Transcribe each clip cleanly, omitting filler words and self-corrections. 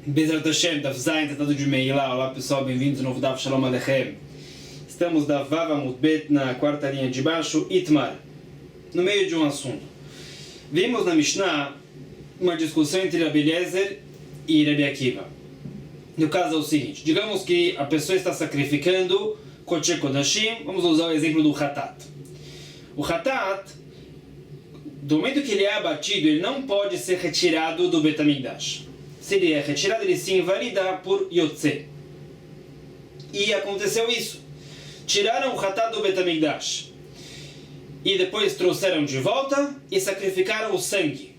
Bezerra Hashem, Daf Zayin, Tratado de Meilá. Olá pessoal, bem-vindos ao novo Daf Shalom Aleichem. Estamos da Vav Amud Bet, na quarta linha de baixo, Itmar, no meio de um assunto. Vimos na Mishnah uma discussão entre Rabi Eliezer e Rabi Akiva. No caso é o seguinte, digamos que a pessoa está sacrificando Kodesh Kodashim, vamos usar o exemplo do Hatat. O Hatat, do momento que ele é abatido, ele não pode ser retirado do Bet HaMikdash. Se ele é retirado, ele se invalida por Yotze. E aconteceu isso. Tiraram o Hatat do Bet HaMikdash. E depois trouxeram de volta e sacrificaram o sangue.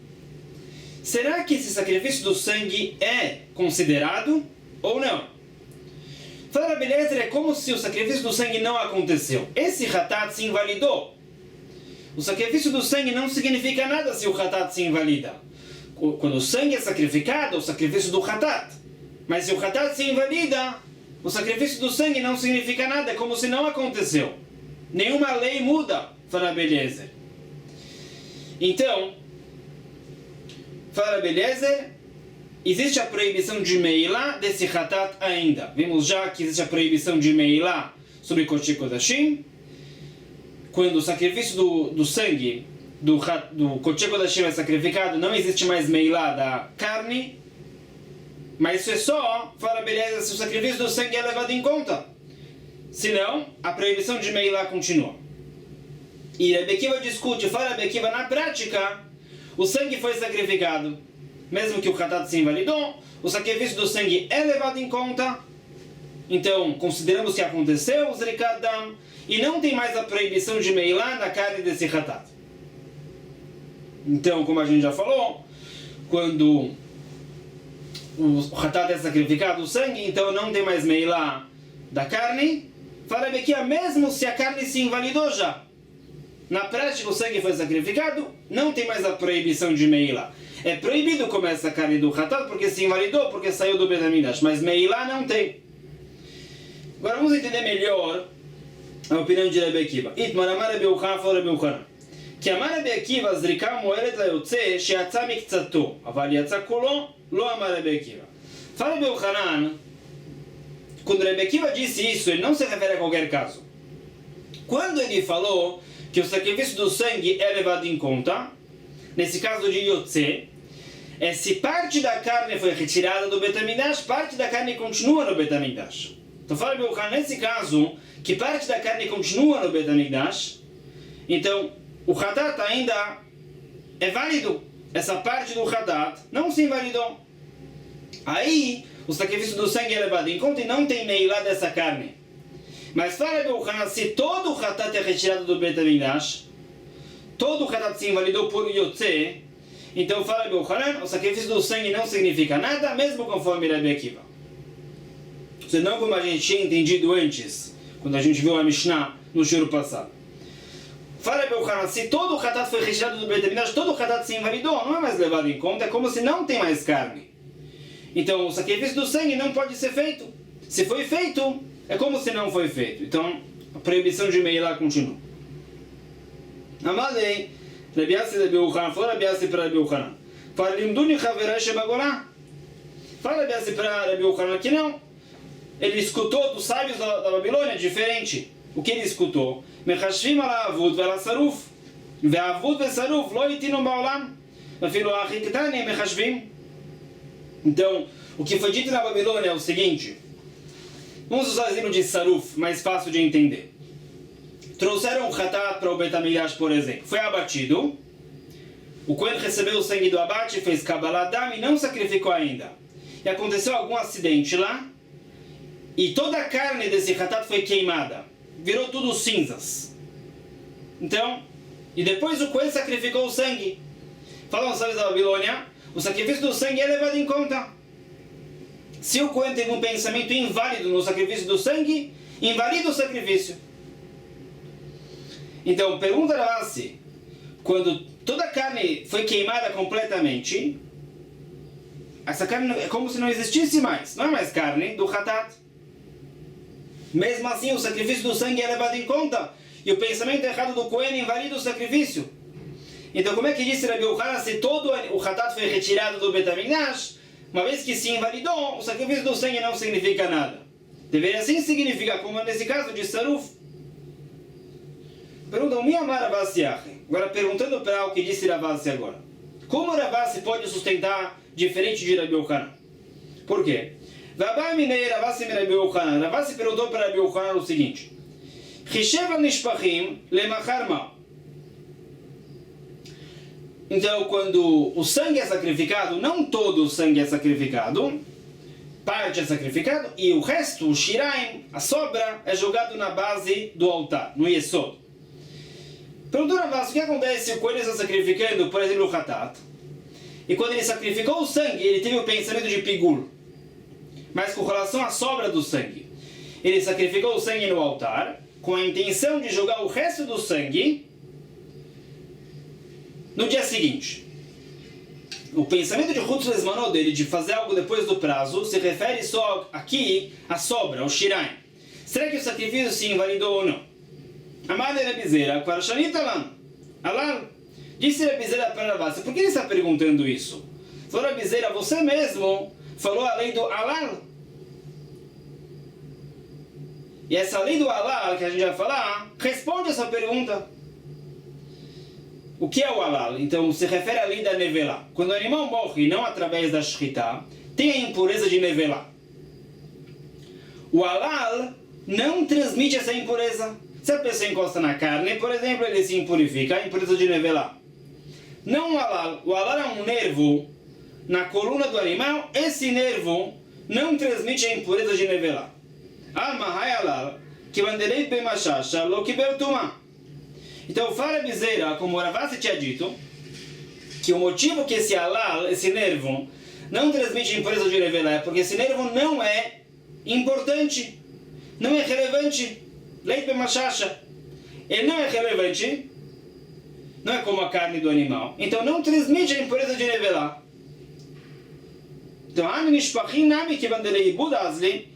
Será que esse sacrifício do sangue é considerado ou não? Fala, beleza, é como se o sacrifício do sangue não aconteceu. Esse Hatat se invalidou. O sacrifício do sangue não significa nada se o Hatat se invalida. Quando o sangue é sacrificado, é o sacrifício do Hatat. Mas se o Hatat se invalida, o sacrifício do sangue não significa nada, é como se não aconteceu. Nenhuma lei muda, fala beleza. Então, fala beleza, existe a proibição de Meilá desse Hatat ainda. Vimos já que existe a proibição de Meilá sobre Kodesh Kodashim. Quando o sacrifício do sangue do Kodesh Kodashim é sacrificado, não existe mais Meilá da carne, mas isso é só, fala beleza, se o sacrifício do sangue é levado em conta. Senão, a proibição de Meilá continua. E Rabi Akiva discute, fala Rabi Akiva, na prática, o sangue foi sacrificado, mesmo que o Hatat se invalidou, o sacrifício do sangue é levado em conta, então consideramos que aconteceu o Zrikat Dam, e não tem mais a proibição de Meilá na carne desse Hatat. Então, como a gente já falou, quando o Hatat é sacrificado, o sangue, então não tem mais Meilá da carne. Fala aqui, mesmo se a carne se invalidou já, na prática o sangue foi sacrificado, não tem mais a proibição de Meilá. É proibido comer essa carne do Hatat porque se invalidou, porque saiu do Bet HaMikdash, mas Meilá não tem. Agora vamos entender melhor a opinião de Rabi Akiva. Itmar amar Rabi Yochanan, falou Rabi Yochanan. כי אמר רבי עקיבא זריקה מועלת ליוצא שיצא מקצתו, אבל יצא כולו, לא אמר רבי עקיבא. Fala Rabi Yochanan, quando Rabi Akiva disse isso, ele não se refere a qualquer caso. Quando ele falou que o sacrifício do sangue é levado em conta, nesse caso de Yotze, é se parte da carne foi retirada do Bet HaMikdash, parte da carne continua no Bet HaMikdash. Então fala Rabi Yochanan, nesse caso, que parte da carne continua no Bet HaMikdash, então o Hatat ainda é válido. Essa parte do Hatat não se invalidou. Aí, o sacrifício do sangue é levado em conta e não tem Meilá dessa carne. Mas fala Rabi Yochanan, se todo o Hatat é retirado do Bet HaMikdash, todo o Hatat se invalidou por Yotze, então fala Rabi Yochanan, o sacrifício do sangue não significa nada, mesmo conforme Rabi Akiva. Senão, como a gente tinha entendido antes, quando a gente viu a Mishnah no shiur passado. Fala Rabi Yochanan, se todo o Hatat foi retirado do Bet HaMikdash, todo o Hatat se invalidou, não é mais levado em conta, é como se não tem mais carne. Então o sacrifício do sangue não pode ser feito. Se foi feito, é como se não foi feito. Então a proibição de Meilá continua. Amalei, Rabi Yassi Rabi Yochanan, fala Rabi Yassi para Rabi Yochanan. Fala Limduni Chaverai Shebagorá. Fala Rabi Yassi para Rabi Yochanan que não. Ele escutou dos sábios da Babilônia, diferente. O que ele escutou? מחשבים על העבוד ועל השרוף והעבוד ושרוף לא יתינו בעולם אפילו הכי קטן הם מחשבים. Então, o que foi dito na Babilônia é o seguinte, vamos usar o exemplo de Saruf, mais fácil de entender. Trouxeram o Hatat para o Bet HaMikdash, por exemplo, foi abatido, o Cohen recebeu o sangue do abate, fez Kabbalah Dam e não sacrificou ainda, e aconteceu algum acidente lá e toda a carne desse Hatat foi queimada, virou tudo cinzas. Então, e depois o Cohen sacrificou o sangue. Falam os sábios da Babilônia, o sacrifício do sangue é levado em conta. Se o Cohen teve um pensamento inválido no sacrifício do sangue, invalida o sacrifício. Então, pergunta Ravassi, quando toda a carne foi queimada completamente, essa carne é como se não existisse mais, não é mais carne do Hatat. Mesmo assim, o sacrifício do sangue é levado em conta. E o pensamento errado do Cohen invalida o sacrifício. Então, como é que disse Rabi Yochanan, se todo o Hatat foi retirado do Bet HaMikdash, uma vez que se invalidou, o sacrifício do sangue não significa nada. Deveria sim significar, como nesse caso de Saruf. Perguntam, agora perguntando para o que disse Ravasi agora. Como Ravasi pode sustentar diferente de Rabi Yochanan? Por quê? Ravasi perguntou para Rabi Yochanan o seguinte: então, quando o sangue é sacrificado, não todo o sangue é sacrificado, parte é sacrificado, e o resto, o shiraim, a sobra, é jogado na base do altar, no yesod. Perguntou Ravasi, o que acontece quando ele está sacrificando, por exemplo, o hatat? E quando ele sacrificou o sangue, ele teve o pensamento de pigul. Mas com relação à sobra do sangue, ele sacrificou o sangue no altar, com a intenção de jogar o resto do sangue no dia seguinte. O pensamento de Hutz Lesmanot dele de fazer algo depois do prazo se refere só aqui à sobra, ao shiraim. Será que o sacrifício se invalidou ou não? Amada Rabizera, Kvarshanita Lan, Alal, disse Rabizera para Ravasi, por que ele está perguntando isso? Falou Rabizera, você mesmo falou a lei do Alal. E essa lei do Alal, que a gente vai falar, responde essa pergunta. O que é o Alal? Então, se refere à lei da Nevelá. Quando o animal morre, não através da Shchita, tem a impureza de Nevelá. O Alal não transmite essa impureza. Se a pessoa encosta na carne, por exemplo, ele se impurifica, a impureza de Nevelá. Não o Alal. O Alal é um nervo na coluna do animal. Esse nervo não transmite a impureza de Nevelá. Al-Mahai Alal, que banderei bemachasha, lo kibel tumah. Então, fala Bizeira, como Ravasi tinha dito, que o motivo que esse alal, esse nervo, não transmite impureza de Nevelá é porque esse nervo não é importante, não é relevante. Leit bemachasha. Ele não é relevante, não é como a carne do animal, então não transmite a impureza de Nevelá. Então, Ami Nishpachim Nami que banderei budazli,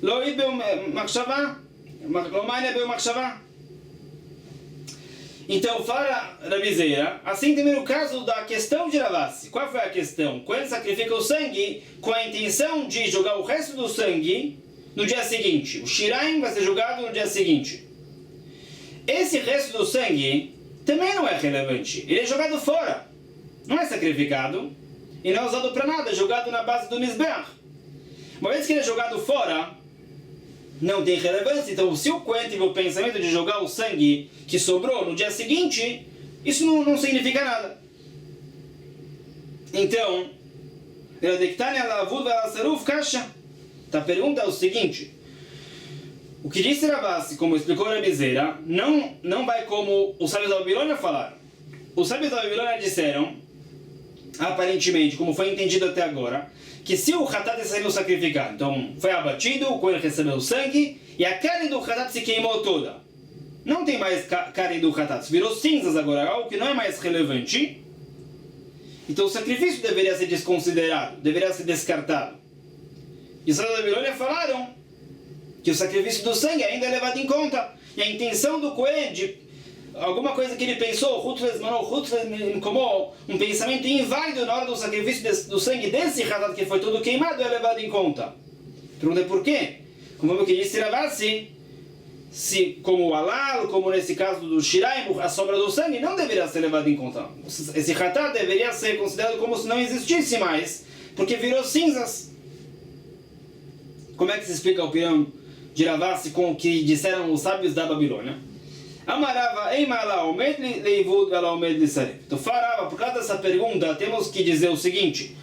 lo ibeu machshavá, lo maine beu machshavá. Então, fala Rabizera, assim também no caso da questão de Ravasi. Qual foi a questão? Quando ele sacrifica o sangue com a intenção de jogar o resto do sangue no dia seguinte. O shiraim vai ser jogado no dia seguinte. Esse resto do sangue também não é relevante. Ele é jogado fora. Não é sacrificado e não é usado para nada. É jogado na base do Mizbeach. Uma vez que ele é jogado fora, não tem relevância. Então, se o Kohen teve o pensamento de jogar o sangue que sobrou no dia seguinte, isso não significa nada. Então, a pergunta é o seguinte: o que disse Ravasi, como explicou Rabizera, não vai como os sábios da Babilônia falaram. Os sábios da Babilônia disseram, aparentemente, como foi entendido até agora, que se o Hatat saiu sacrificado, então foi abatido, o Kohen recebeu o sangue, e a carne do Hatat se queimou toda. Não tem mais carne do Hatat, virou cinzas agora, algo que não é mais relevante. Então o sacrifício deveria ser desconsiderado, deveria ser descartado. E os sábios da Babilônia falaram que o sacrifício do sangue ainda é levado em conta. E a intenção do Kohen, de alguma coisa que ele pensou, como um pensamento inválido na hora do sacrifício do sangue desse Hatat que foi todo queimado, é levado em conta. Pergunta por quê? Como o que disse Ravasi, se como o Alal, como nesse caso do Shiraim, a sobra do sangue não deveria ser levado em conta. Esse Hatat deveria ser considerado como se não existisse mais, porque virou cinzas. Como é que se explica a opinião de Ravasi com o que disseram os sábios da Babilônia? Amarava, então, Farava, por causa dessa pergunta, temos que dizer o seguinte: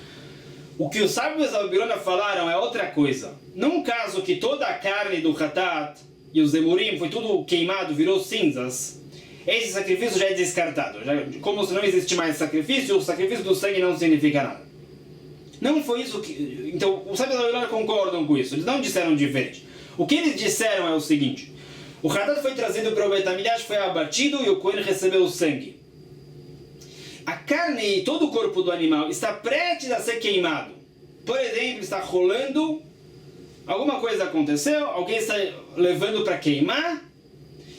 o que os sábios da Babilônia falaram é outra coisa. Num caso que toda a carne do Hatat e os Emurim foi tudo queimado, virou cinzas, esse sacrifício já é descartado. Como se não existe mais sacrifício, o sacrifício do sangue não significa nada. Não foi isso que... Então, os sábios da Babilônia concordam com isso. Eles não disseram diferente. O que eles disseram é o seguinte: o Hatat foi trazido para o Beit HaMikdash, foi abatido e o Kohen recebeu o sangue. A carne e todo o corpo do animal está prestes a ser queimado. Por exemplo, está rolando, alguma coisa aconteceu, alguém está levando para queimar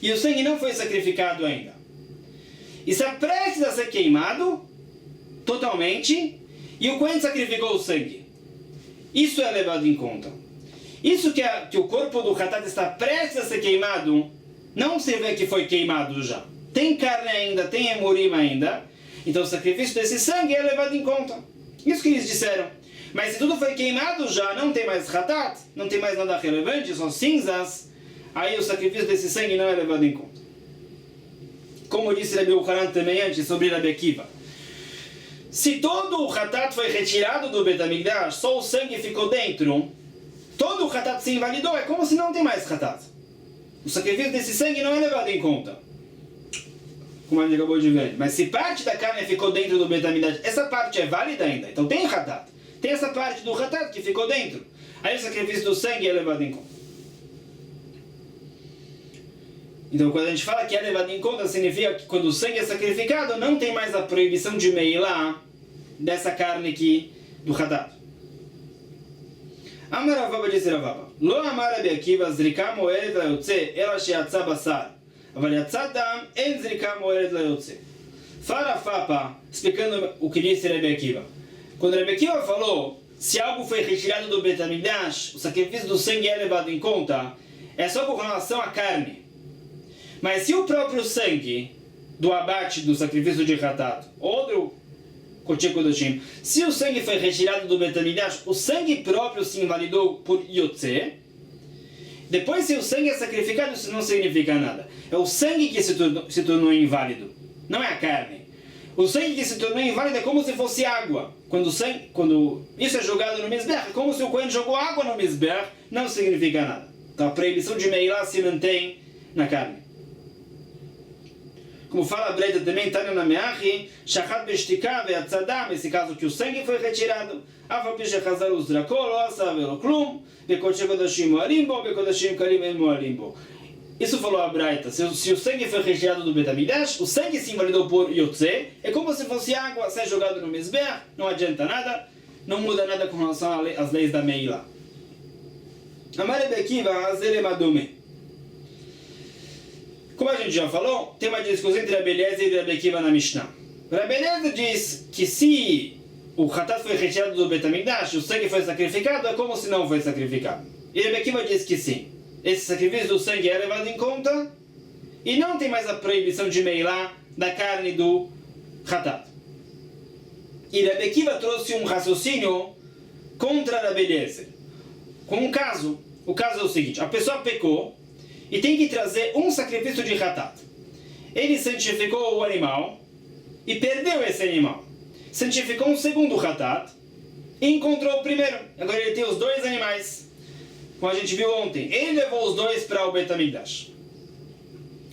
e o sangue não foi sacrificado ainda. Está prestes a ser queimado totalmente e o Kohen sacrificou o sangue. Isso é levado em conta. Isso que o corpo do Hatat está prestes a ser queimado, não se vê que foi queimado já. Tem carne ainda, tem hemurim ainda. Então o sacrifício desse sangue é levado em conta. Isso que eles disseram. Mas se tudo foi queimado já, não tem mais Hatat, não tem mais nada relevante, são cinzas, aí o sacrifício desse sangue não é levado em conta. Como disse Rabbi Yochanan também antes sobre Rabbi Akiva. Se todo o Hatat foi retirado do Bet HaMikdash, só o sangue ficou dentro, todo o Hatat se invalidou, é como se não tem mais Hatat. O sacrifício desse sangue não é levado em conta. Como a gente acabou de ver. Mas se parte da carne ficou dentro do Bet HaMikdash, essa parte é válida ainda. Então tem Hatat. Tem essa parte do Hatat que ficou dentro. Aí o sacrifício do sangue é levado em conta. Então quando a gente fala que é levado em conta, significa que quando o sangue é sacrificado, não tem mais a proibição de meilá dessa carne aqui do Hatat. Amar Ravava disse Ravava, Lo amar Rabbi Akiva zrika moeret layotze, ela sheatza basar, aval yatza dam, en zrika moeret layotze. Fala Fapa, explicando o que disse Rabbi Akiva. Quando Rabbi Akiva falou, se algo foi retirado do Bet HaMikdash, o sacrifício do sangue é levado em conta, é só com relação à carne. Mas se o próprio sangue do abate do sacrifício de Hatat, ou do Kodesh Kodashim, se o sangue foi retirado do Bet HaMikdash, o sangue próprio se invalidou por Yotze, depois se o sangue é sacrificado, isso não significa nada. É o sangue que se tornou inválido, não é a carne. O sangue que se tornou inválido é como se fosse água. Quando isso é jogado no Mizbeach, é como se o Kohen jogou água no Mizbeach, não significa nada. Então a proibição de Meilá se mantém na carne. Como fala a Breita também, Tânia na Meachi, Shachat Beshtika ve'atzadam, esse caso que o sangue foi retirado, Afal Shechazar Uzrakol, Osa Veloklum, Bekodesh Kodashim Moalimbo, Bekodashim Kalim Moalimbo. Isso falou a Breita, se o sangue foi retirado do Bet HaMikdash, o sangue se invalidou por Yotze, é como se fosse água, ser jogado no Mizbeach, não adianta nada, não muda nada com relação às leis da Meilá. Amar Rabbi Akiva, Azer Emadume. Como a gente já falou, tem uma discussão entre Rabbi Eliezer e Rabbi Akiva na Mishnah. Rabbi Eliezer diz que se o Hatat foi retirado do Bet HaMikdash, o sangue foi sacrificado, é como se não foi sacrificado. E Rabbi Akiva diz que sim. Esse sacrifício do sangue é levado em conta e não tem mais a proibição de meilá da carne do Hatat. E Rabbi Akiva trouxe um raciocínio contra Rabbi Eliezer. Com um caso. O caso é o seguinte, a pessoa pecou e tem que trazer um sacrifício de Hatat. Ele santificou o animal e perdeu esse animal. Santificou um segundo Hatat e encontrou o primeiro. Agora ele tem os dois animais. Como a gente viu ontem, ele levou os dois para o Bet HaMikdash.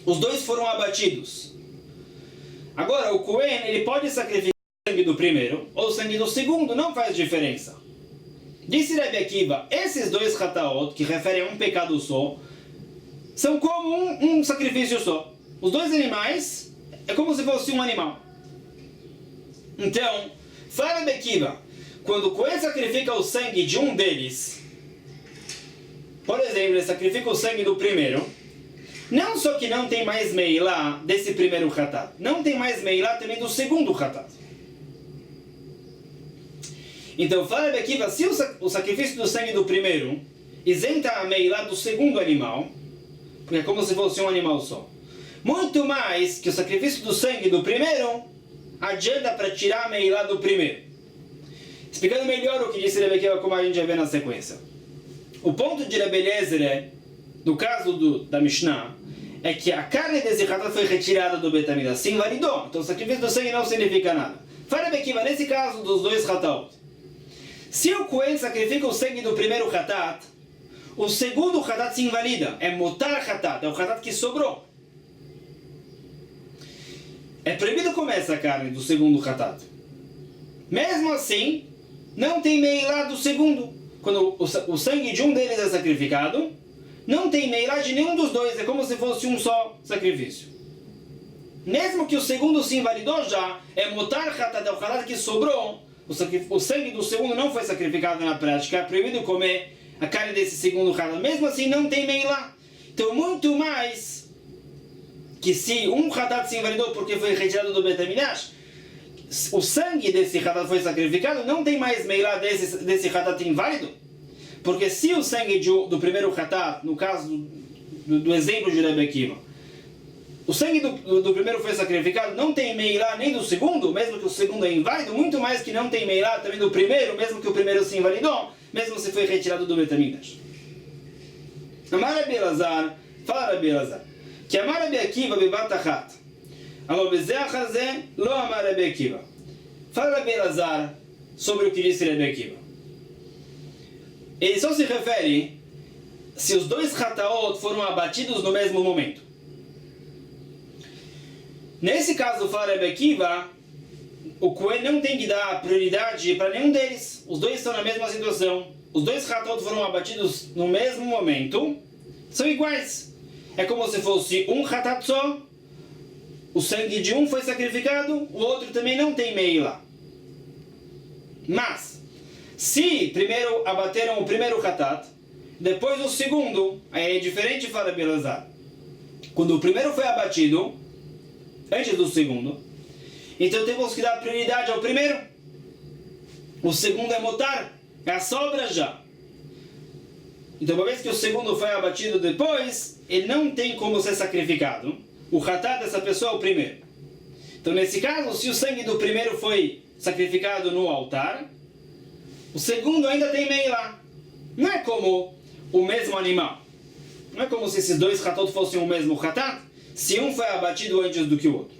Os dois foram abatidos. Agora o Kohen, ele pode sacrificar o sangue do primeiro ou o sangue do segundo, não faz diferença. Disse Rabbi Akiva, esses dois Hataot, que referem a um pecado só, são como um sacrifício só. Os dois animais é como se fosse um animal. Então, fala Rabbi Akiva, quando o Kohen sacrifica o sangue de um deles, por exemplo, ele sacrifica o sangue do primeiro, não só que não tem mais meilá desse primeiro Hatat, não tem mais meilá também do segundo Hatat. Então, fala Rabbi Akiva, se o sacrifício do sangue do primeiro isenta a meilá do segundo animal, porque é como se fosse um animal só, muito mais que o sacrifício do sangue do primeiro adianta para tirar a meilá do primeiro. Explicando melhor o que disse Rabbi Akiva, como a gente já vê na sequência. O ponto de Rabbi Eliezer é, no caso da Mishnah, é que a carne desse Hatat foi retirada do Bet HaMikdash, se invalidou, então o sacrifício do sangue não significa nada. Fala Rabbi Akiva, nesse caso dos dois Hatat, se o Kohen sacrifica o sangue do primeiro Hatat, o segundo Hatat se invalida, é Motar Hatat, é o Hatat que sobrou. É proibido comer essa carne do segundo Hatat. Mesmo assim, não tem meilá do segundo. Quando o sangue de um deles é sacrificado, não tem meilá de nenhum dos dois, é como se fosse um só sacrifício. Mesmo que o segundo se invalidou já, é Motar Hatat, é o Hatat que sobrou, o sangue do segundo não foi sacrificado na prática, é proibido comer a carne desse segundo Hatat. Mesmo assim, não tem meilá. Então, muito mais que se um Hatat se invalidou porque foi retirado do Bet HaMikdash, o sangue desse hatat foi sacrificado, não tem mais meilá desse hatat inválido. Porque se o sangue do primeiro hatat, no caso do exemplo de Rebbe Akiva, o sangue do primeiro foi sacrificado, não tem meilá nem do segundo, mesmo que o segundo é inválido, muito mais que não tem meilá também do primeiro, mesmo que o primeiro se invalidou, mesmo se foi retirado do Beit HaMikdash. Amar Rabbi Elazar, fala Rabbi Elazar, que Amar Rabbi Akiva bebat achat, alô bezeach hazeh, lo Amar Rabbi Akiva. Fala Rabbi Elazar sobre o que disse Rabbi Akiva. Ele só se refere se os dois hataot foram abatidos no mesmo momento. Nesse caso, fala Rabbi Akiva, o Kohen não tem que dar prioridade para nenhum deles. Os dois estão na mesma situação. Os dois hataot foram abatidos no mesmo momento. São iguais. É como se fosse um hatat só. O sangue de um foi sacrificado, o outro também não tem meilá. Mas, se primeiro abateram o primeiro hatat, depois o segundo, aí é diferente, fala Rabbi Elazar. Quando o primeiro foi abatido, antes do segundo, então temos que dar prioridade ao primeiro. O segundo é motar, é a sobra já. Então, uma vez que o segundo foi abatido depois, ele não tem como ser sacrificado. O hatat dessa pessoa é o primeiro. Então, nesse caso, se o sangue do primeiro foi sacrificado no altar, o segundo ainda tem meilá. Não é como o mesmo animal. Não é como se esses dois hatot fossem o mesmo hatat, se um foi abatido antes do que o outro.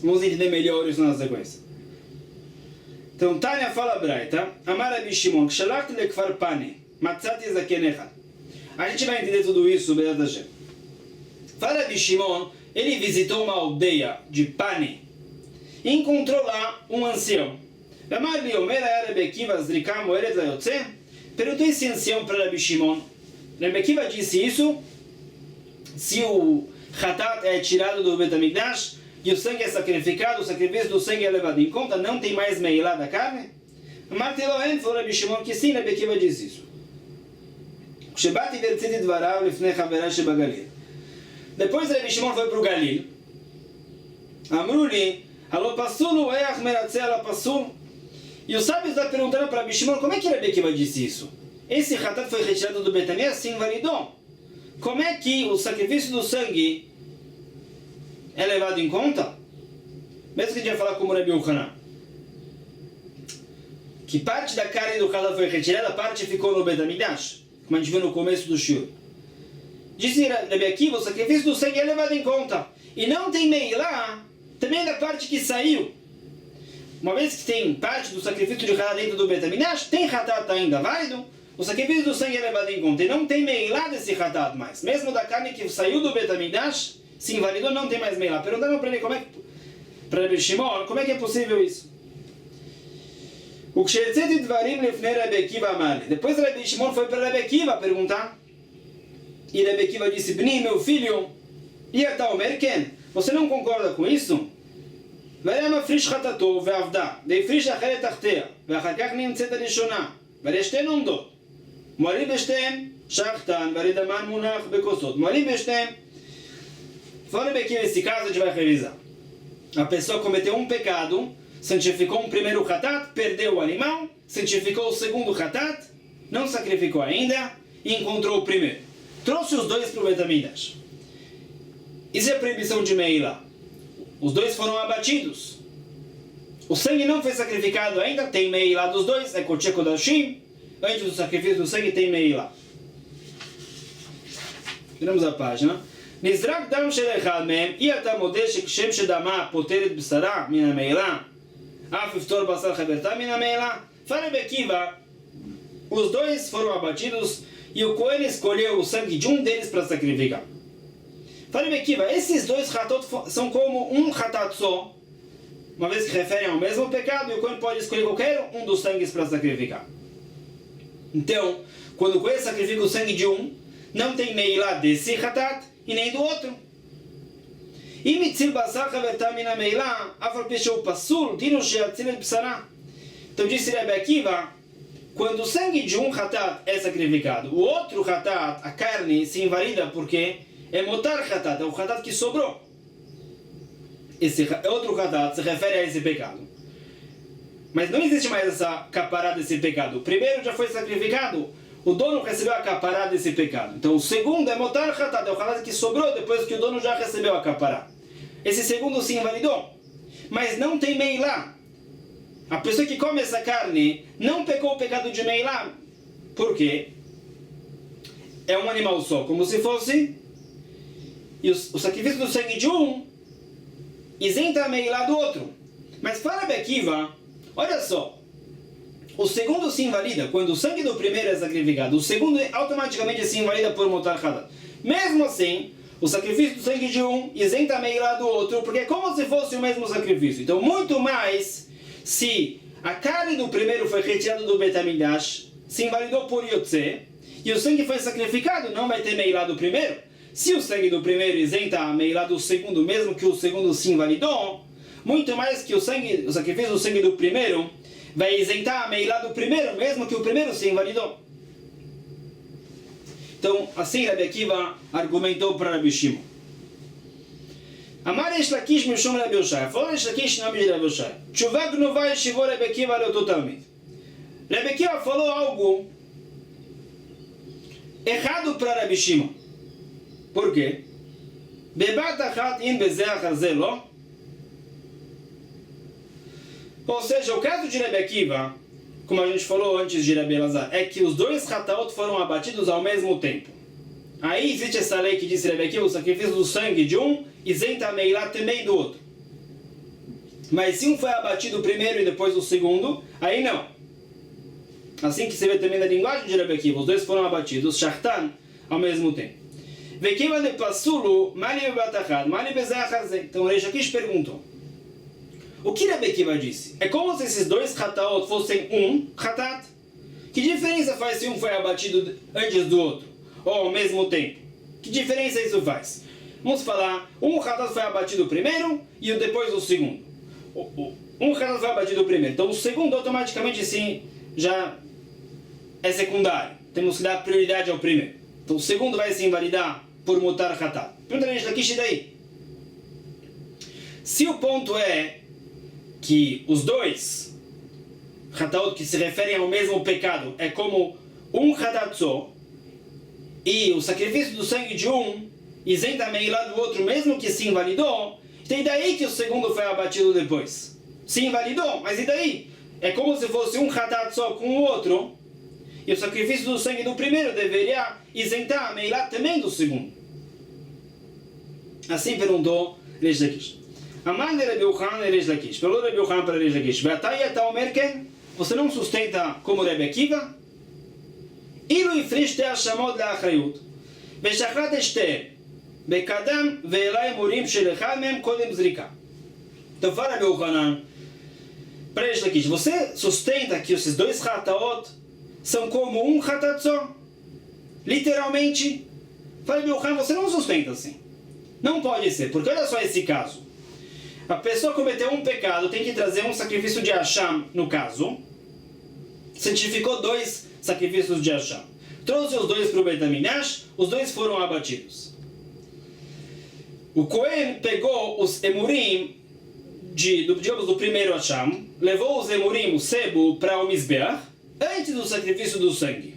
Vamos entender melhor isso na sequência. Então, Tânia fala Braita, Amar Rabbi Shimon, Kshalachti lekfar Pani, Matzati zaken echad. A gente vai entender tudo isso, Be'ez Hashem. Fala Rabbi Shimon, ele visitou uma aldeia de Pani e encontrou lá um ancião. Amar li Omer Rabbi Akiva zrika moeret layotze. Perguntou esse ancião para Rabbi Shimon. Rabbi Akiva disse isso se o hatat é tirado do Beit HaMikdash e o sangue é sacrificado, o sacrifício do sangue é levado em conta, não tem mais meilá da carne? Amar-te Elohen, falou Rabbi Shimon que sim, Rabbi Akiva disse isso. Shebati vertziti dvarav lifnei chaverah shebagalil. Depois Rabbi Shimon foi para o Galil. Amruli, alô passul, each meratzeh ala passul. E os sábios lá perguntaram para Rabbi Shimon, como é que Rabbi Akiva disse isso? Esse hatat foi retirado do Beit HaMikdash, se invalidou. Como é que o sacrifício do sangue é levado em conta? Mesmo que a gente vai falar como Rabbi Yochanan, que parte da carne do hatat foi retirada, parte ficou no Beit HaMikdash, como a gente viu no começo do shiur. Disse Rabbi Akiva, o sacrifício do sangue é levado em conta. E não tem meilá também da parte que saiu. Uma vez que tem parte do sacrifício de hatat dentro do Beit HaMikdash, tem hatat ainda válido, o sacrifício do sangue é levado em conta. E não tem meilá desse hatat mais. Mesmo da carne que saiu do Beit HaMikdash, se invalidou, não tem mais meilá. Perguntaram para ele como é que, para Rabbi Shimon, como é que é possível isso? O kshetzeti dvarim lifnei Rabbi Akiva amar. Depois Rabbi Shimon foi para Rabbi Akiva perguntar. E Rabbi Akiva disse, Bni, meu filho, e a Omer Ken, você não concorda com isso? והיה מפריש חטאתו ועבדה, והפריש אחרת תחתיה, ואחר כך נמצאת הראשונה, והרי שתיהן עומדות. מועלים בשתיהן שחטן, והרי דמן מונח בכוסות. מועלים בשתיהן. Fala bem que nesse caso a gente vai revisar. A pessoa cometeu um pecado, santificou um primeiro hatat, perdeu o animal, santificou o segundo hatat, não sacrificou ainda, e encontrou o primeiro. Trouxe os dois para o Beit HaMikdash. Isso é a proibição de meilá. Os dois foram abatidos. O sangue não foi sacrificado ainda, tem meilá dos dois, é Kodesh Kodashim. Antes do sacrifício do sangue tem meilá. Viramos a página. נזרק דם של אחד מהם, אי אתה מודה שכשם שדמה פותרת בשרה מן המעילה, אף יפתור בשר חברתה מן המעילה? Fala Rabbi Akiva, os dois foram abatidos e o Cohen escolheu o sangue de um deles para sacrificar. Fala Rabbi Akiva, esses dois hatot são como um hatat só, uma vez que referem ao mesmo pecado, e o Cohen pode escolher qualquer um dos sangues para sacrificar. Então, quando o Cohen sacrifica o sangue de um, não tem meilá desse hatat e nem do outro. E mitzil basar chaverta min hameilá, afal pesheu pasul, dino sheatzil et psará. Então disse Rabbi Akiva, quando o sangue de um hatat é sacrificado, o outro hatat, a carne, se invalida porque é motar hatat, é o hatat que sobrou. esse outro hatat se refere a esse pecado. Mas não existe mais essa capará desse pecado. O primeiro já foi sacrificado, o dono recebeu a capará desse pecado. Então o segundo é motar hatat, é o hatat que sobrou depois que o dono já recebeu a capará. Esse segundo se invalidou, mas não tem meilá. A pessoa que come essa carne não pecou o pecado de meilá. Por quê? É um animal só, como se fosse, e o sacrifício do sangue de um isenta a meilá do outro. Mas para Rabi Akiva, olha só, o segundo se invalida quando o sangue do primeiro é sacrificado, o segundo automaticamente se invalida por motar hatat. Mesmo assim, o sacrifício do sangue de um isenta a meilá do outro, porque é como se fosse o mesmo sacrifício. Então, muito mais, se a carne do primeiro foi retirada do Bet HaMikdash, se invalidou por Yotze, e o sangue foi sacrificado, não vai ter meilá do primeiro. Se o sangue do primeiro isenta a meilá do segundo, mesmo que o segundo se invalidou, muito mais que o sacrifício do sangue do primeiro vai isentar a meilá do primeiro, mesmo que o primeiro se invalidou. Então, assim Rabi Akiva argumentou para Rabi Shimon. Amar Reish Lakish mishum Rabi Yoshai. Falou Reish Lakish em nome de Rabi Yoshai. Tshuva gnova yeshivou Rabi Akiva leoto talmid. Rabi Akiva falou algo errado para Rabi Shimon. Por quê? Bebat achat in bezeach hazeh lo. Ou seja, o caso de Rabi Akiva, como a gente falou antes de Rabi Elazar, é que os dois hataot foram abatidos ao mesmo tempo. Aí existe essa lei que diz Rabi Akiva, o sacrifício do sangue de um isenta a meilá também do outro. Mas se um foi abatido primeiro e depois o segundo, aí não. Assim que se vê também na linguagem de Rabi Akiva, os dois foram abatidos, shachtan, ao mesmo tempo. Vekiva de pasulu, mali bebatachad, mali bezeach hazeh. Então Reish Lakish perguntou. O que Rabi Akiva disse? É como se esses dois hataot fossem um hatat. Que diferença faz se um foi abatido antes do outro? Ou ao mesmo tempo? Que diferença isso faz? Vamos falar, um hatat foi abatido primeiro e depois o segundo. Um hatat foi abatido primeiro. Então o segundo automaticamente sim já é secundário. Temos que dar prioridade ao primeiro. Então o segundo vai se invalidar por mutar hatat. Pergunta Reish Lakish daí. Se o ponto é que os dois hataot que se referem ao mesmo pecado é como um hatat só, e o sacrifício do sangue de um isenta a meilá do outro, mesmo que se invalidou, tem daí que o segundo foi abatido depois. Se invalidou, mas e daí? É como se fosse um hatat só com o outro, e o sacrifício do sangue do primeiro deveria isentar a meilá também do segundo. Assim perguntou Reish Lakish. Amar de Rabi Yochanan e Reish Lakish. Falou Rabi Yochanan para Reish Lakish. Você não sustenta como Rabi Akiva? Ilu ifrish te hashamot le'achrayut. Veshachat eshte. Bekadam ve'elai murim shelecha mem kodem zrika. Então fala Rabi Yochanan para Reish Lakish. Você sustenta que esses dois hataot são como um hatat só? Literalmente? Fala Rabi Yochanan, você não sustenta assim. Não pode ser, porque olha só esse caso. A pessoa cometeu um pecado, tem que trazer um sacrifício de Hasham, no caso. Santificou dois sacrifícios de Hasham. Trouxe os dois para o Bet HaMikdash, os dois foram abatidos. O Cohen pegou os emurim, digamos, do primeiro Hasham, levou os emurim, o sebo, para o Mizbeach, antes do sacrifício do sangue.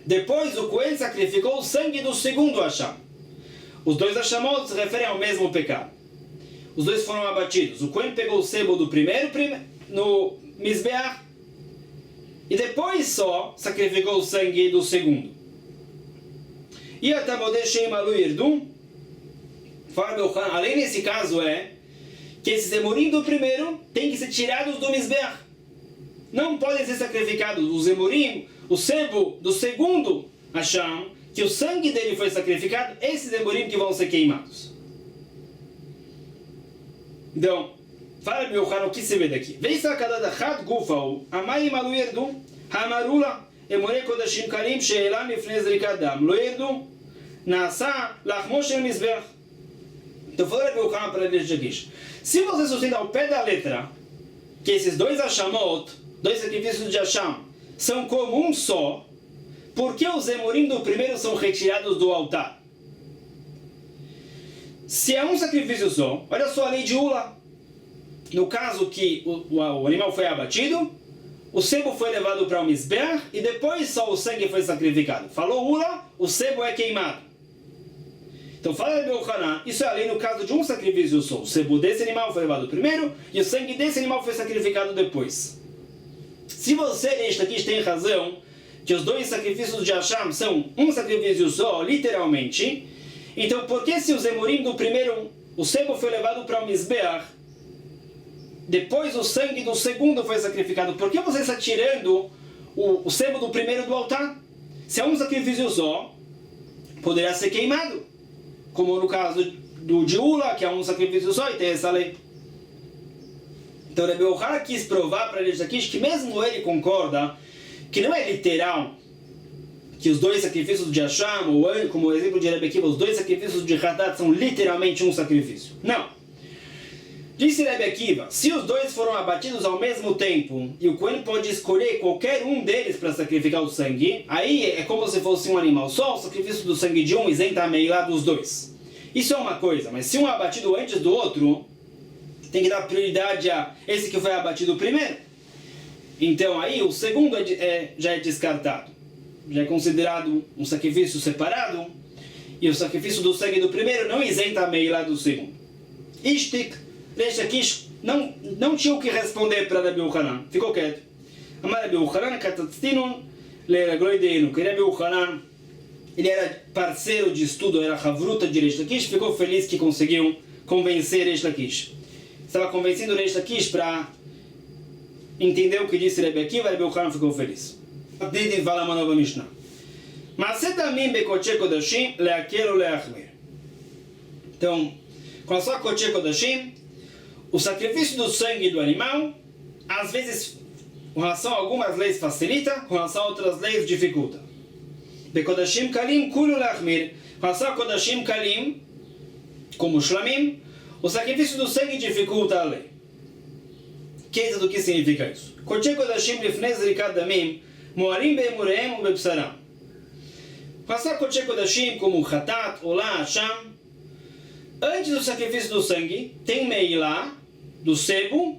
Depois o Cohen sacrificou o sangue do segundo Hasham. Os dois Hashamot se referem ao mesmo pecado. Os dois foram abatidos. O Cohen pegou o sebo do primeiro no Mizbeach e depois só sacrificou o sangue do segundo. E a Tamodeh Sheim Alu Yirdum, além nesse caso é que esses emurim do primeiro têm que ser tirados do Mizbeach. Não podem ser sacrificados os emurim, o sebo do segundo Hasham, que o sangue dele foi sacrificado, esses emurim que vão ser queimados. Então, fala meu caro, o que se vê daqui? Vem sacada chad gufau, amai malu yerdu, hamarula, emore kodashim karim sheelam lifnei zrikat dam, lo yerdu, nasa lachmo shel mizbeach. Então, fala meu caro para Reish Lakish. Se você sustenta ao pé da letra que esses dois Hashamot, dois sacrifícios de Hasham, são como um só, por que os emurim do primeiro são retirados do altar? Se é um sacrifício só, olha só a lei de Ula. No caso que o animal foi abatido, o sebo foi levado para o Mizbeach e depois só o sangue foi sacrificado. Falou Ula, o sebo é queimado. Então fala Rebbe Yochanan, isso é a lei no caso de um sacrifício só. O sebo desse animal foi levado primeiro e o sangue desse animal foi sacrificado depois. Se você, Reish Lakish, tem razão que os dois sacrifícios de Hashem são um sacrifício só, literalmente, então por que se os emurim do primeiro, o sebo foi levado para o Mizbeach, depois o sangue do segundo foi sacrificado? Por que você está tirando o sebo do primeiro do altar? Se é um sacrifício só, poderá ser queimado. Como no caso do de Ula, que é um sacrifício só e tem essa lei. Então Rebbe Yochanan quis provar para Reish Lakish que mesmo ele concorda que não é literal que os dois sacrifícios de Hashem, ou como o exemplo de Rebbe Akiva, os dois sacrifícios de Hatat são literalmente um sacrifício. Não. Disse Rebbe Akiva, se os dois foram abatidos ao mesmo tempo e o Cohen pode escolher qualquer um deles para sacrificar o sangue, aí é como se fosse um animal só, o sacrifício do sangue de um isenta a meilá dos dois. Isso é uma coisa, mas se um é abatido antes do outro, tem que dar prioridade a esse que foi abatido primeiro. Então aí o segundo já é descartado, já é considerado um sacrifício separado, e o sacrifício do sangue do primeiro não isenta a meilá do segundo. Ishtik, Reish Lakish não tinha o que responder para Rebbe Yochanan, ficou quieto. Amar Rebbe Yochanan, Katatzinun, Le'Ragloideinu, que Rebbe Yochanan, ele era parceiro de estudo, era Havruta de Reish Lakish, ficou feliz que conseguiu convencer Reish Lakish. Estava convencendo Reish Lakish para entender o que disse Rebbe Akiva, Rebbe Yochanan ficou feliz. Didi fala uma nova Mishnah. Maset amim bekoche kodashim le'akel ou le'achmir. Então, com a sua koche kodashim, o sacrifício do sangue do animal, às vezes, com relação a algumas leis facilita, com relação a outras leis dificulta. Bekodashim kalim kulu le'achmir. Com relação a kodashim kalim, como shlamim, o sacrifício do sangue dificulta a lei. Do que significa isso? Koche kodashim lifnei zrikat damim, moarim be'emurehem u be'psaram. Com relação a koche kodashim, como Hatat, Olá, Hashem, antes do sacrifício do sangue, tem meilá do sebo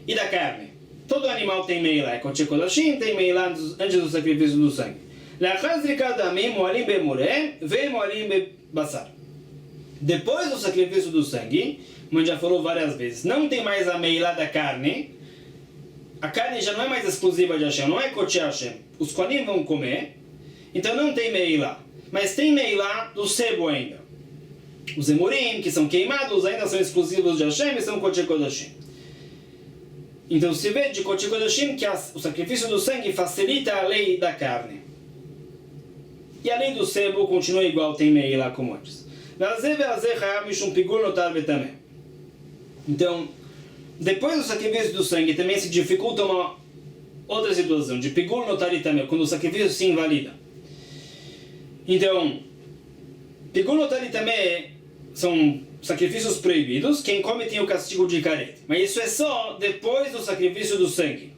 e da carne. Todo animal tem meilá. Koche kodashim tem meilá antes do sacrifício do sangue. Le'achar zrikat damim, moarim be'emurehem ve'moarim be'basar. Depois do sacrifício do sangue, como a gente já falou várias vezes, não tem mais a meilá da carne. A carne já não é mais exclusiva de Hashem, não é Koche Hashem. Os Kohanim vão comer, então não tem meilá. Mas tem meilá do sebo ainda. Os emurim, que são queimados, ainda são exclusivos de Hashem e são Koche Kodashim. Então se vê de Koche Kodashim que o sacrifício do sangue facilita a lei da carne. E a lei do sebo continua igual, tem meilá como antes. Então, depois do sacrifício do sangue também se dificulta uma outra situação, de pigul notari também, quando o sacrifício se invalida. Então, pigul notari também são sacrifícios proibidos, quem come tem o castigo de caret. Mas isso é só depois do sacrifício do sangue.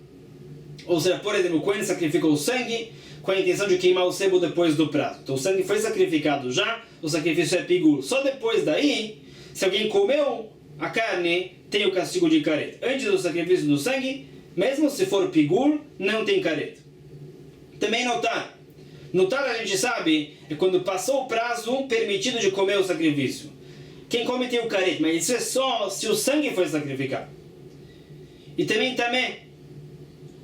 Ou seja, por exemplo, quando sacrificou o sangue com a intenção de queimar o sebo depois do prazo. Então o sangue foi sacrificado já, o sacrifício é pigul. Só depois daí, se alguém comeu a carne, tem o castigo de caret. Antes do sacrifício do sangue, mesmo se for pigul, não tem caret. Também notar. Notar, a gente sabe, é quando passou o prazo permitido de comer o sacrifício. Quem come tem o caret, mas isso é só se o sangue foi sacrificado. E também,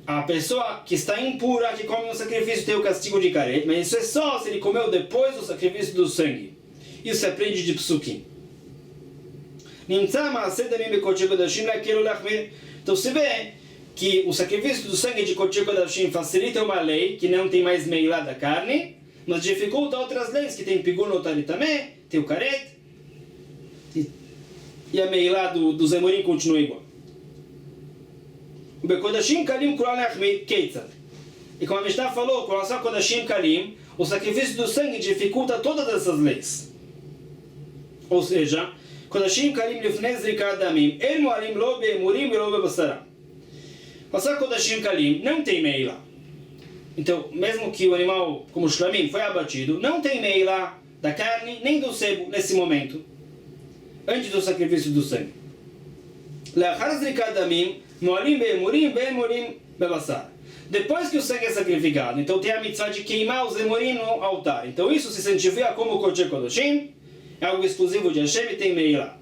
a pessoa que está impura, que come um sacrifício, tem o castigo de caret, mas isso é só se ele comeu depois do sacrifício do sangue. Isso se aprende de psukim. Então se vê que o sacrifício do sangue de Koche Kodashim facilita uma lei que não tem mais meilá da carne, mas dificulta outras leis que tem pigul notari também, tem o caret, e a meilá dos emurim continua igual. O Bekodashim Kalim Kural Achmir Keitzad. E como a Mishnah falou, com relação a Kodashim Kalim, o sacrifício do sangue dificulta todas essas leis. Ou seja, Kodashim Kalim Lifnei Zrikat Damim, El Moarim Lo Be'emurim Lo Be'basaram. Com relação a Kodashim Kalim, não tem meilá. Então, mesmo que o animal, como Shlamim, foi abatido, não tem meilá da carne nem do sebo nesse momento. antes do sacrifício do sangue. לאחר זריקת דמים, מועלים באמורים ואין מועלים בבשר. Depois que o sangue é sacrificado, então tem a mitzvah de queimar os emorim no altar. Então isso se santifica como Kodesh Kodashim, é algo exclusivo de Hashem e tem meila.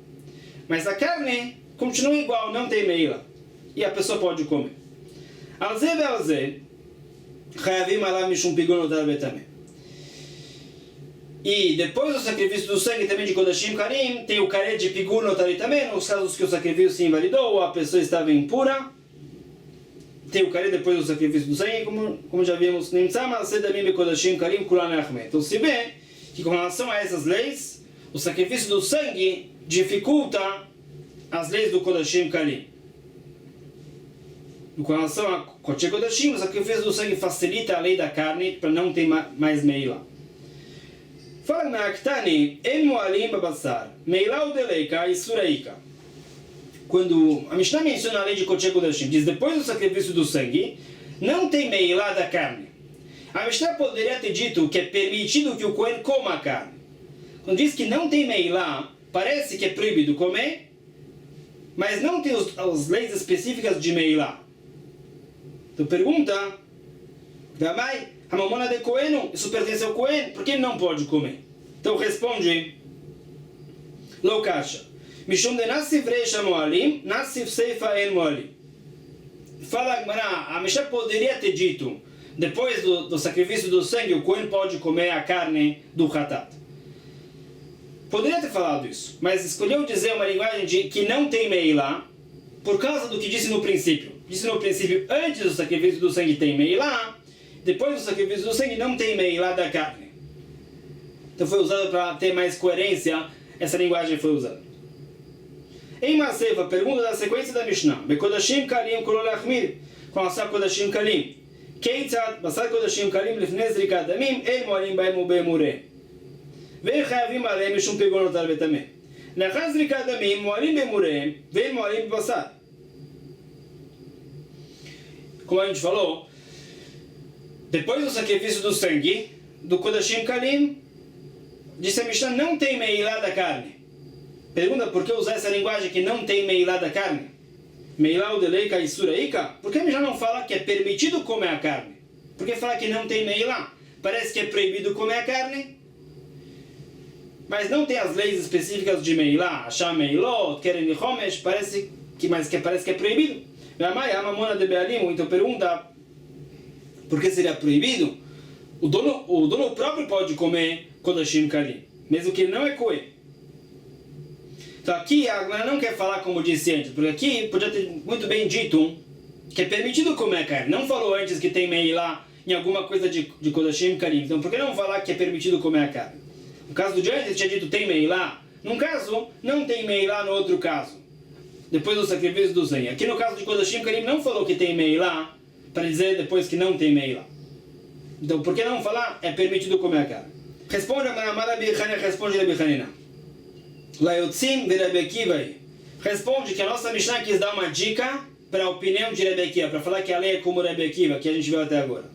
Mas a carne continua igual, não tem meila. E a pessoa pode comer. Al ze ve'al ze, chayavim alav mishum pigun otar betameh. E depois do sacrifício do sangue também de Kodashim Karim, tem o carê de pigun otar também, nos casos que o sacrifício se invalidou ou a pessoa estava impura. Tem o carê depois do sacrifício do sangue, como já vimos, então se vê que com relação a essas leis, o sacrifício do sangue dificulta as leis do Kodashim Karim. Com relação a Kodesh Kodashim, o sacrifício do sangue facilita a lei da carne para não ter mais meila. Fala na Aktani, en moalim babasar, meila udeleika e suraika. Quando a Mishnah menciona a lei de Kodesh Kodashim, diz depois do sacrifício do sangue, não tem meilá da carne. A Mishnah poderia ter dito que é permitido que o Kohen coma a carne. Quando diz que não tem meilá, parece que é proibido comer, mas não tem as leis específicas de meilá. Então pergunta, Gamai, a mamona de Kohen, isso pertence ao Kohen, por que ele não pode comer? Então responde, Lo kasha. Mishum de Nassif Reisha Moalim, Nassif Seifa En Moalim. Fala a Mishnah poderia ter dito, depois do sacrifício do sangue, o Kohen pode comer a carne do Hatat. Poderia ter falado isso, mas escolheu dizer uma linguagem de que não tem meilá, por causa do que disse no princípio. Disse no princípio, antes do sacrifício do sangue tem meilá, depois do sacrifício do sangue não tem meilá da carne. Então foi usado para ter mais coerência, essa linguagem foi usada. Em Maseva, pergunta da sequência da Mishnah. Bekodashim kalim kolol achmir. Com a Kodashim kalim. Keitzad, basar Kodashim kalim lifnei zrikat damim, el moalim baim ubeimure. Ve'en chayavim aleim mishum pegon otar betameh. Lachar zrikat damim, moalim beimure, ve'en moalim basar. Como a gente falou, depois do sacrifício do sangue, do Kodashim kalim, disse a Mishnah, não tem meilá da carne. Pergunta por que usar essa linguagem que não tem meilá da carne? Meilá udeleika e suraika? Por que já não fala que é permitido comer a carne? Por que fala que não tem meilá? Parece que é proibido comer a carne, mas não tem as leis específicas de meilá. Achar meilot, keren homesh, parece que é proibido. Então pergunta por que seria proibido? O dono próprio pode comer Kodashim Kalim, mesmo que ele não é Kohen. Então aqui a Gemara não quer falar como disse antes, porque aqui podia ter muito bem dito que é permitido comer carne. Não falou antes que tem meilá em alguma coisa de Kodashim Karim. Então por que não falar que é permitido comer a carne? No caso do de antes tinha dito tem meilá. Num caso, não tem meilá no outro caso. Depois do sacrifício do sangue. Aqui no caso de Kodashim Karim não falou que tem meilá para dizer depois que não tem meilá. Então por que não falar é permitido comer a carne? Responde a Mara Bichania, responde a Bichanina. Laiotzim de Rebbe Akiva. Responde que a nossa Mishnah quis dar uma dica para a opinião de Rebbe Akiva, para falar que a lei é como Rebbe Akiva, que a gente viu até agora.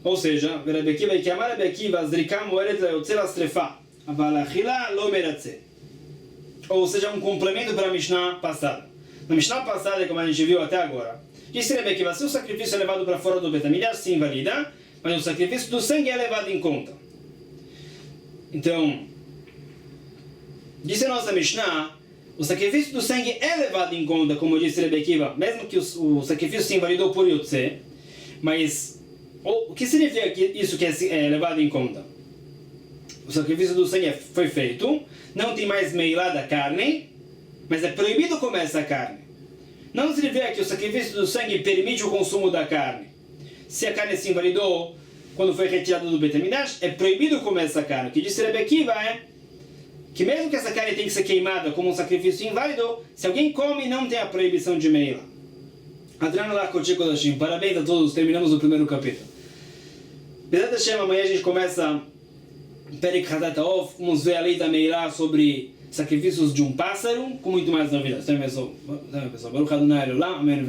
Ou seja, Rebbe Akiva, que amar Rebbe Akiva, Zrikam Moeret Laiotzim Astrefá, Avalachila Lo Meratze. Ou seja, um complemento para a Mishnah passada. Na Mishnah passada, como a gente viu até agora, disse Rebbe Akiva, se o sacrifício é levado para fora do Betamidrash, se invalida, mas o sacrifício do sangue é levado em conta. Então, disse a nossa Mishnah, o sacrifício do sangue é levado em conta, como disse Rebbe Akiva, mesmo que o sacrifício se invalidou por Yotze, mas o que significa isso que é levado em conta? O sacrifício do sangue foi feito, não tem mais meilá da carne, mas é proibido comer essa carne. Não significa que o sacrifício do sangue permite o consumo da carne. Se a carne se invalidou quando foi retirada do Beit HaMikdash, é proibido comer essa carne. O que disse Rebbe Akiva é que mesmo que essa carne tenha que ser queimada como um sacrifício inválido, se alguém come, não tem a proibição de meila. Adriano Larkochi Kodashim, parabéns a todos, terminamos o primeiro capítulo. Bezat Hashem, amanhã a gente começa Perik Hadat Haof, vamos ver a lei da meila sobre sacrifícios de um pássaro, com muito mais novidades. Então, pessoal, Baruch Adonai Elolam, amém.